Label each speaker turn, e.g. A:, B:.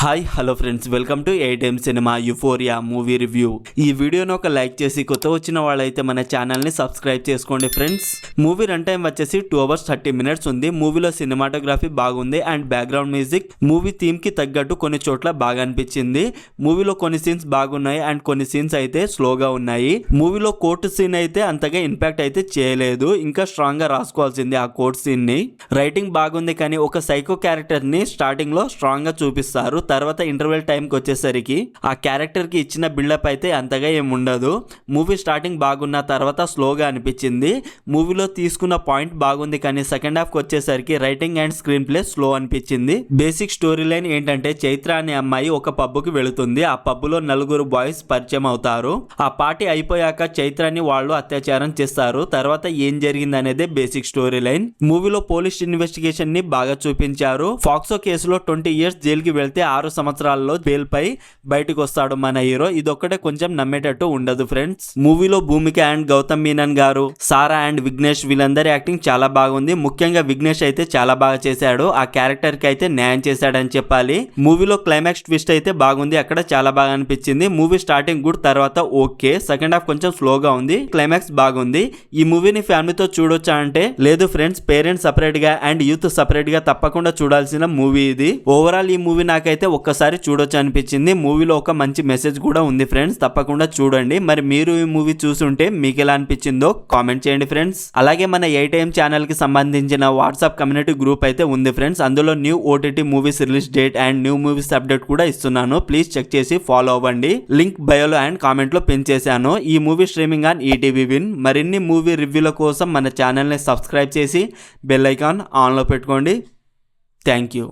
A: Hi hello friends, welcome to ATM cinema euphoria movie review. ఈ వీడియోను ఒక like చేసి కొత్త వచ్చిన వాళ్ళైతే మన ఛానల్ని సబ్స్క్రైబ్ చేసుకోండి ఫ్రెండ్స్. మూవీ రన్ టైం వచ్చేసి 2 hours 30 minutes ఉంది. మూవీలో సినిమాటోగ్రఫీ బాగుంది అండ్ బ్యాక్గ్రౌండ్ మ్యూజిక్ మూవీ థీమ్కి తగ్గట్టు కొన్ని చోట్ల బాగా అనిపించింది. మూవీలో కొన్ని సీన్స్ బాగున్నాయి అండ్ కొన్ని సీన్స్ అయితే స్లోగా ఉన్నాయి. మూవీలో కోర్టు సీన్ అయితే అంతగా ఇంపాక్ట్ అయితే చేయలేదు, ఇంకా స్ట్రాంగ్గా రాసుకోవాల్సింది ఆ కోర్టు సీన్ని. రైటింగ్ బాగుంది కానీ ఒక సైకో క్యారెక్టర్ని స్టార్టింగ్లో స్ట్రాంగ్గా చూపిస్తారు. తర్వాత ఇంటర్వెల్ టైంకి వచ్చేసరికి ఆ క్యారెక్టర్కి ఇచ్చిన బిల్డప్ అయితే అంతగా ఏముండదు. మూవీ స్టార్టింగ్ బాగున్న తర్వాత స్లోగా అనిపించింది. మూవీలో తీసుకున్న పాయింట్ బాగుంది కానీ సెకండ్ హాఫ్కి వచ్చేసరికి writing and screen play slow అనిపించింది. బేసిక్ స్టోరీ లైన్ ఏంటంటే చైత్ర అనే అమ్మాయి ఒక పబ్కి వెళుతుంది. ఆ పబ్లో 4 బాయ్స్ పరిచయం అవుతారు. ఆ పార్టీ అయిపోయాక చైత్రాని వాళ్ళు అత్యాచారం చేస్తారు. తర్వాత ఏం జరిగింది అనేది బేసిక్ స్టోరీ లైన్. మూవీలో పోలీస్ ఇన్వెస్టిగేషన్ ని బాగా చూపించారు. ఫాక్సో కేసులో 20 years జైలుకి వెళ్తే 6 సంవత్సరాల్లో బెయిల్ పై బయటకు వస్తాడు మన హీరో. ఇదొక్కటే కొంచెం నమ్మేటట్టు ఉండదు ఫ్రెండ్స్. మూవీలో భూమిక అండ్ గౌతమ్ మీనన్ గారు, సారా అండ్ విఘ్నేష్ వీళ్ళందరి యాక్టింగ్ చాలా బాగుంది. ముఖ్యంగా విఘ్నేష్ అయితే చాలా బాగా చేశాడు. ఆ క్యారెక్టర్ కి అయితే న్యాయం చేశాడని చెప్పాలి. మూవీలో క్లైమాక్స్ ట్విస్ట్ అయితే బాగుంది, అక్కడ చాలా బాగా అనిపించింది. మూవీ స్టార్టింగ్ గుడ్, తర్వాత ఓకే, సెకండ్ హాఫ్ కొంచెం స్లోగా ఉంది, క్లైమాక్స్ బాగుంది. ఈ మూవీని ఫ్యామిలీతో చూడొచ్చా అంటే లేదు ఫ్రెండ్స్, పేరెంట్స్ సపరేట్ గా అండ్ యూత్ సపరేట్ గా తప్పకుండా చూడాల్సిన మూవీ ఇది. ఓవరాల్ ఈ మూవీ నాకైతే ఒక్కసారి చూడొచ్చు అనిపించింది. మూవీలో ఒక మంచి మెసేజ్ కూడా ఉంది ఫ్రెండ్స్, తప్పకుండా చూడండి. మరి మీరు ఈ మూవీ చూసుంటే మీకు ఎలా అనిపించిందో కామెంట్ చేయండి ఫ్రెండ్స్. అలాగే మన ఏటీఎం ఛానల్ కి సంబంధించిన వాట్సాప్ కమ్యూనిటీ గ్రూప్ అయితే ఉంది ఫ్రెండ్స్. అందులో new OTT movies release date and new movies update కూడా ఇస్తున్నాను. ప్లీజ్ చెక్ చేసి ఫాలో అవ్వండి. లింక్ బయోలో అండ్ కామెంట్ లో పిన్ చేశాను. ఈ movie streaming on ETV win. మరిన్ని మూవీ రివ్యూల కోసం మన ఛానల్ ని సబ్స్క్రైబ్ చేసి బెల్ ఐకాన్ ఆన్ లో పెట్టుకోండి. Thank you.